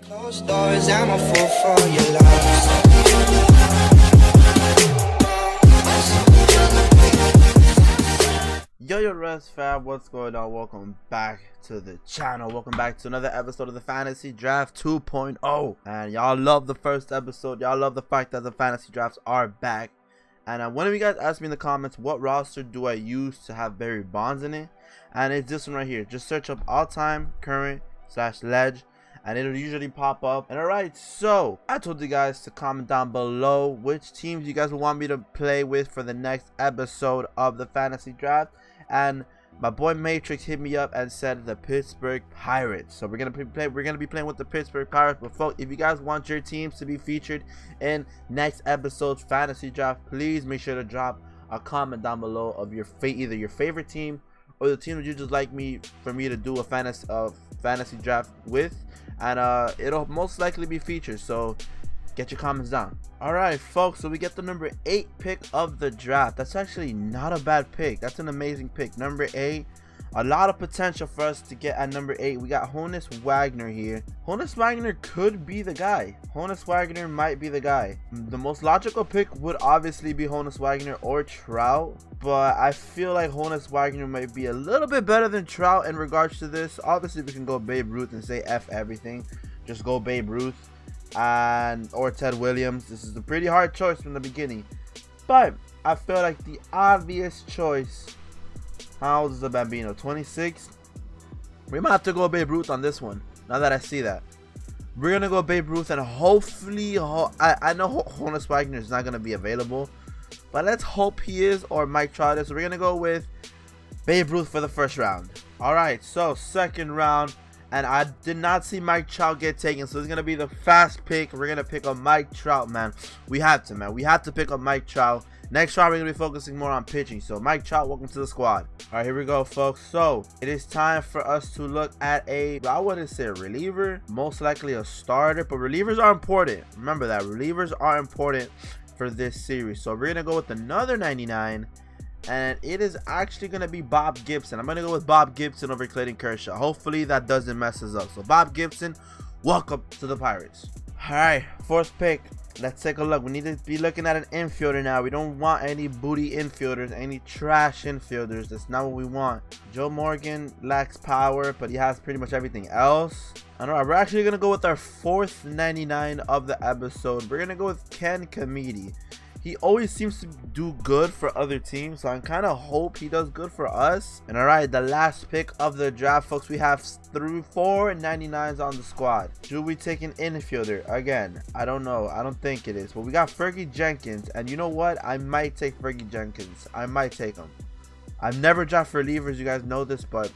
Closed doors, I'm a fool for your love. Yo, Rest Fab, what's going on? Welcome back to the channel. Welcome back to another episode of the Fantasy Draft 2.0. And y'all love the first episode. Y'all love the fact that the fantasy drafts are back. And one of you guys asked me in the comments, what roster do I use to have Barry Bonds in it? And it's this one right here. Just search up all-time, current, / ledge. And it'll usually pop up. And alright, so I told you guys to comment down below which teams you guys would want me to play with for the next episode of the fantasy draft. And my boy Matrix hit me up and said the Pittsburgh Pirates. So we're gonna be playing with the Pittsburgh Pirates. But folks, if you guys want your teams to be featured in next episode's fantasy draft, please make sure to drop a comment down below of your either your favorite team or the team that you just like for me to do a fantasy draft with, and it'll most likely be featured. So get your comments down. Alright folks, so we get the number 8 pick of the draft. That's actually not a bad pick. That's an amazing pick. Number 8, a lot of potential for us to get at number 8. We got Honus Wagner here. Honus Wagner could be the guy. Honus Wagner might be the guy. The most logical pick would obviously be Honus Wagner or Trout, but I feel like Honus Wagner might be a little bit better than Trout in regards to this. Obviously we can go Babe Ruth and say F everything. Just go Babe Ruth or Ted Williams. This is a pretty hard choice from the beginning, but I feel like the obvious choice. How old is the Bambino? 26. We might have to go Babe Ruth on this one. Now that I see that, we're gonna go Babe Ruth, and hopefully I know Honus Wagner is not gonna be available, but let's hope he is, or Mike Trout is. So we're gonna go with Babe Ruth for the first round. All right, so second round. And I did not see Mike Trout get taken, so it's going to be the fast pick. We're going to pick up Mike Trout, man. We have to, man. We have to pick up Mike Trout. Next round, we're going to be focusing more on pitching. So, Mike Trout, welcome to the squad. All right, here we go, folks. So, it is time for us to look at I wouldn't say a reliever. Most likely a starter, but relievers are important. Remember that. Relievers are important for this series. So, we're going to go with another 99. And it is actually going to be Bob Gibson. I'm going to go with Bob Gibson over Clayton Kershaw. Hopefully that doesn't mess us up. So Bob Gibson, welcome to the Pirates. All right, fourth pick. Let's take a look. We need to be looking at an infielder now. We don't want any booty infielders, any trash infielders. That's not what we want. Joe Morgan lacks power, but he has pretty much everything else. All right, we're actually going to go with our fourth 99 of the episode. We're going to go with Ken Kamidi. He always seems to do good for other teams, so I kind of hope he does good for us. And all right, the last pick of the draft, folks, we have through 4 99s on the squad. Should we take an infielder? Again, I don't know. I don't think it is. But we got Fergie Jenkins, and you know what? I might take Fergie Jenkins. I might take him. I've never drafted relievers, you guys know this, but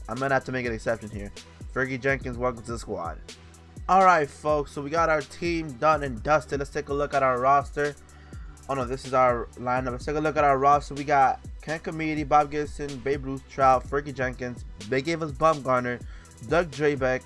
I'm going to have to make an exception here. Fergie Jenkins, welcome to the squad. All right, folks, so we got our team done and dusted. Let's take a look at our roster. Oh no, this is our lineup. Let's take a look at our roster. We got Ken Kamidi, Bob Gibson, Babe Ruth, Trout, Fergie Jenkins. They gave us Bumgarner, Doug Drabeck.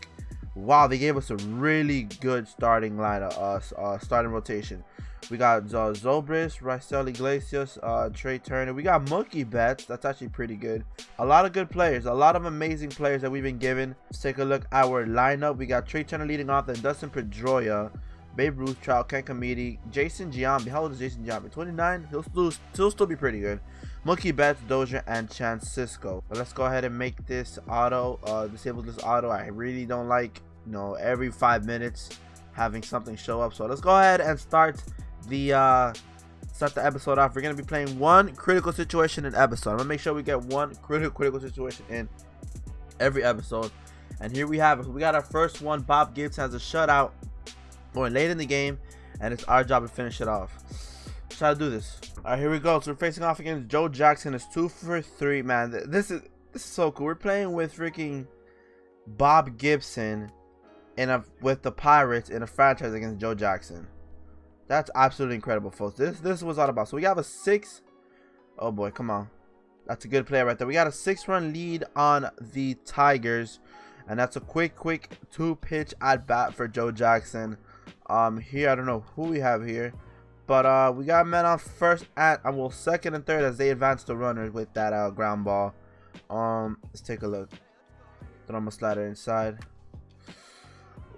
Wow, they gave us a really good starting lineup, starting rotation. We got Zobrist, Raisel Iglesias, Trey Turner. We got Mookie Betts. That's actually pretty good. A lot of good players, a lot of amazing players that we've been given. Let's take a look at our lineup. We got Trey Turner leading off, then Dustin Pedroia, Babe Ruth, Trout, Ken Kamidi, Jason Giambi. How old is Jason Giambi? 29. He'll still be pretty good. Mookie Betts, Dozier, and Chance Cisco. But let's go ahead and make this auto. Disable this auto. I really don't like, every 5 minutes having something show up. So let's go ahead and start the episode off. We're gonna be playing one critical situation in episode. I'm gonna make sure we get one critical situation in every episode. And here we have it. We got our first one. Bob Gibson has a shutout going late in the game, and it's our job to finish it off. Let's try to do this. All right, here we go. So we're facing off against Joe Jackson. It's 2 for 3, man. This is so cool. We're playing with freaking Bob Gibson with the Pirates in a franchise against Joe Jackson. That's absolutely incredible, folks. This was all about. So we have a 6. Oh boy, come on. That's a good play right there. We got a 6-run lead on the Tigers, and that's a quick 2-pitch at bat for Joe Jackson. Here I don't know who we have here, but we got men on first second and third as they advance the runners with that ground ball. Let's take a look. Throw my slider inside.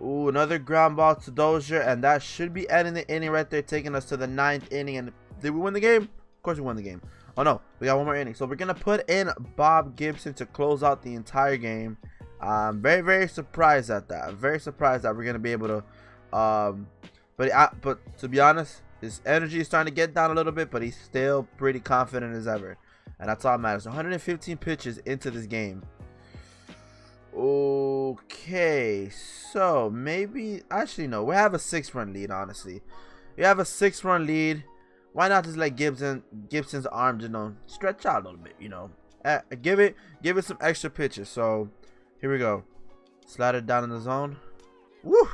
Ooh, another ground ball to Dozier, and that should be ending the inning right there, taking us to the 9th inning. And did we win the game? Of course we won the game. Oh no, we got one more inning. So we're gonna put in Bob Gibson to close out the entire game. I'm very, very surprised at that. I'm very surprised that we're gonna be able to. But to be honest, his energy is starting to get down a little bit, but he's still pretty confident as ever, and that's all that matters. 115 pitches into this game. Okay, so maybe actually no, we have a 6-run lead. Honestly, we have a 6-run lead. Why not just let Gibson's arms, stretch out a little bit, give it some extra pitches. So here we go. Slide it down in the zone. Woo!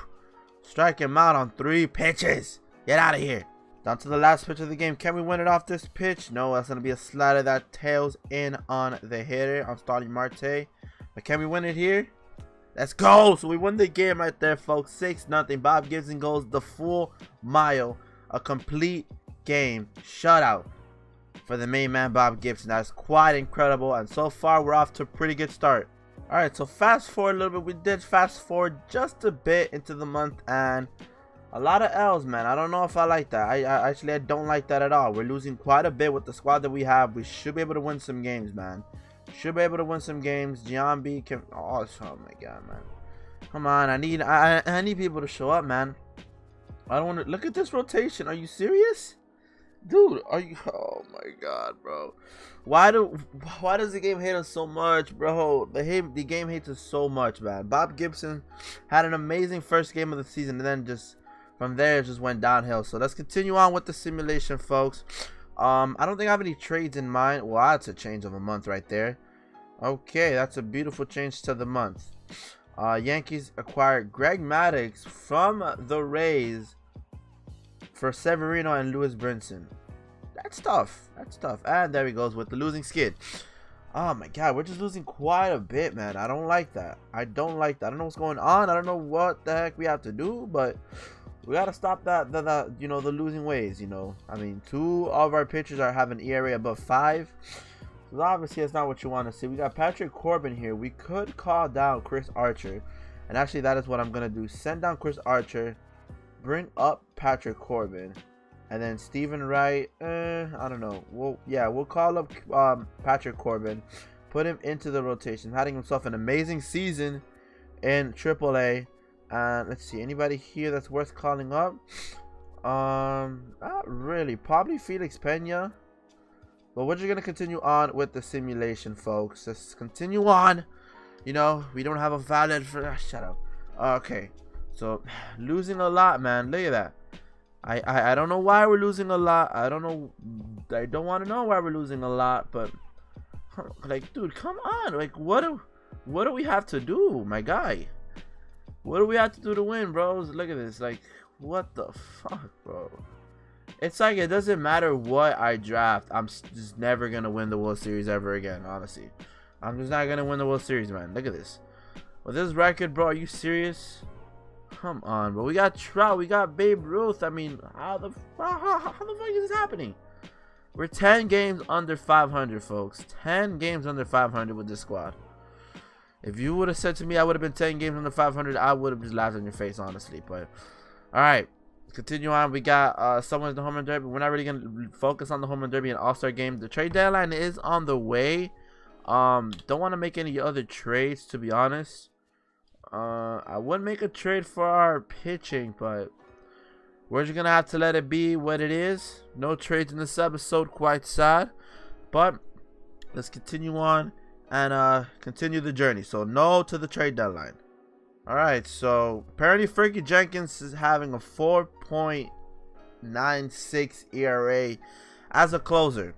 Strike him out on 3 pitches. Get out of here. Down to the last pitch of the game. Can we win it off this pitch? No, that's gonna be a slider that tails in on the hitter, on Starling Marte. But can we win it here? Let's go. So we won the game right there, folks. 6-0. Bob Gibson goes the full mile. A complete game shutout for the main man, Bob Gibson. That's quite incredible, and so far we're off to a pretty good start. All right, so fast forward a little bit. We did fast forward just a bit into the month, and a lot of L's, man. I don't know if I like that. I don't like that at all. We're losing quite a bit with the squad that we have. We should be able to win some games, man. Should be able to win some games. Giambi can. Oh my god, man. Come on, I need people to show up, man. I don't want to look at this rotation. Are you serious? Dude, are you? Oh my god, bro. Why does the game hate us so much, bro? The game hates us so much, man. Bob Gibson had an amazing first game of the season, and then just from there it just went downhill. So let's continue on with the simulation, folks. I don't think I have any trades in mind. Well, that's a change of a month right there. Okay, that's a beautiful change to the month. Yankees acquired Greg Maddux from the Rays for Severino and Lewis Brinson. That's tough. That's tough. And there he goes with the losing skid. Oh my god, we're just losing quite a bit, man. I don't like that. I don't like that. I don't know what's going on. I don't know what the heck we have to do, but we gotta stop that. The losing ways. I mean, 2 of our pitchers are having ERA above 5. So obviously, that's not what you want to see. We got Patrick Corbin here. We could call down Chris Archer, and actually, that is what I'm gonna do. Send down Chris Archer. Bring up Patrick Corbin, and then Steven Wright. I don't know. We'll call up Patrick Corbin, put him into the rotation, having himself an amazing season in AAA. And let's see, anybody here that's worth calling up? Not really. Probably Felix Pena. But we're just gonna continue on with the simulation, folks. Let's continue on. We don't have a valid for. Shut up. Okay. So losing a lot, man. Look at that. I don't know why we're losing a lot. I don't want to know why we're losing a lot, but like, dude, come on. Like, what do we have to do, my guy? What do we have to do to win, bros? Look at this. Like, what the fuck, bro? It's like it doesn't matter what I draft. I'm just never gonna win the World Series ever again, honestly. I'm just not gonna win the World Series, man. Look at this. With this record, bro, are you serious? Come on, bro. We got Trout. We got Babe Ruth. I mean, how the fuck is this happening? We're 10 games under 500, folks. 10 games under 500 with this squad. If you would have said to me I would have been 10 games under 500, I would have just laughed in your face, honestly. But, all right. Continue on. We got someone's the home run derby. We're not really going to focus on the home run derby and all-star game. The trade deadline is on the way. Don't want to make any other trades, to be honest. I would make a trade for our pitching, but we're just gonna have to let it be what it is. No trades in this episode, quite sad, but let's continue on and continue the journey. So no to the trade deadline. All right, so apparently Fergie Jenkins is having a 4.96 ERA as a closer.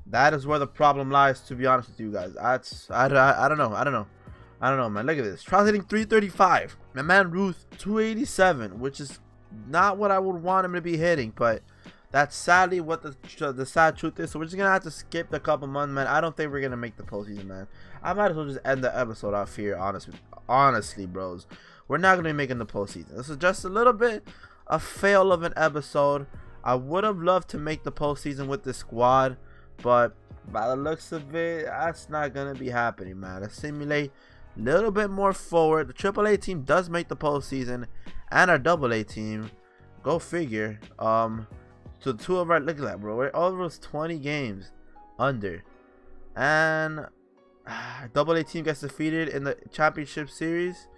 That is where the problem lies, to be honest with you guys. I don't know, man. Look at this. Trout hitting 335. My man Ruth 287, which is not what I would want him to be hitting, but that's sadly what the sad truth is. So we're just gonna have to skip the couple months, man. I don't think we're gonna make the postseason, man. I might as well just end the episode off here, honestly, bros. We're not gonna be making the postseason. This is just a little bit a fail of an episode. I would have loved to make the postseason with this squad, but by the looks of it, that's not gonna be happening, man. Let's simulate little bit more forward. The AAA team does make the postseason, and our AA team, go figure. So two of our, look at that, bro. We're almost 20 games under, and AA team gets defeated in the championship series.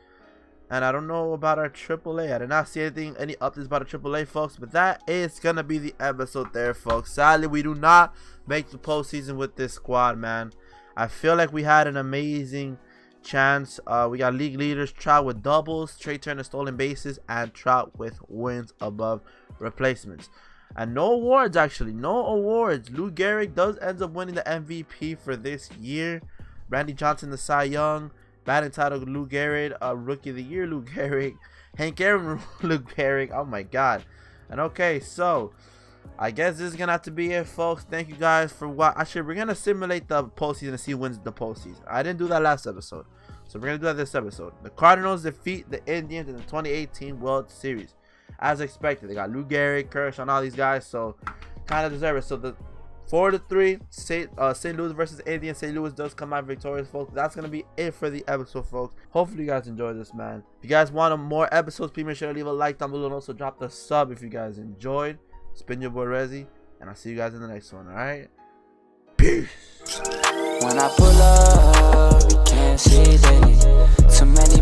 And I don't know about our AAA. I did not see any updates about the AAA, folks. But that is gonna be the episode there, folks. Sadly, we do not make the postseason with this squad, man. I feel like we had an amazing chance. We got league leaders Trout with doubles, Trey Turner stolen bases, and Trout with wins above replacements. And no awards, actually, no awards. Lou Gehrig does end up winning the MVP for this year. Randy Johnson, the Cy Young. Batting title, Lou Gehrig. Rookie of the Year, Lou Gehrig. Hank Aaron, Lou Gehrig. Oh my God. And okay, so I guess this is gonna have to be it, folks. Thank you guys for what. Actually, we're gonna simulate the postseason and see who wins the postseason. I didn't do that last episode, so we're gonna do that this episode. The Cardinals defeat the Indians in the 2018 World Series, as expected. They got Lou Gehrig, Kershaw, and all these guys, so kind of deserve it. So the 4-3 St. Louis versus Indians. St. Louis does come out victorious, folks. That's gonna be it for the episode, folks. Hopefully you guys enjoyed this, man. If you guys want more episodes, please make sure to leave a like down below, and also drop the sub if you guys enjoyed. It's been your boy Rezi, and I'll see you guys in the next one. All right, peace. When I pull up, you can't see that. Too many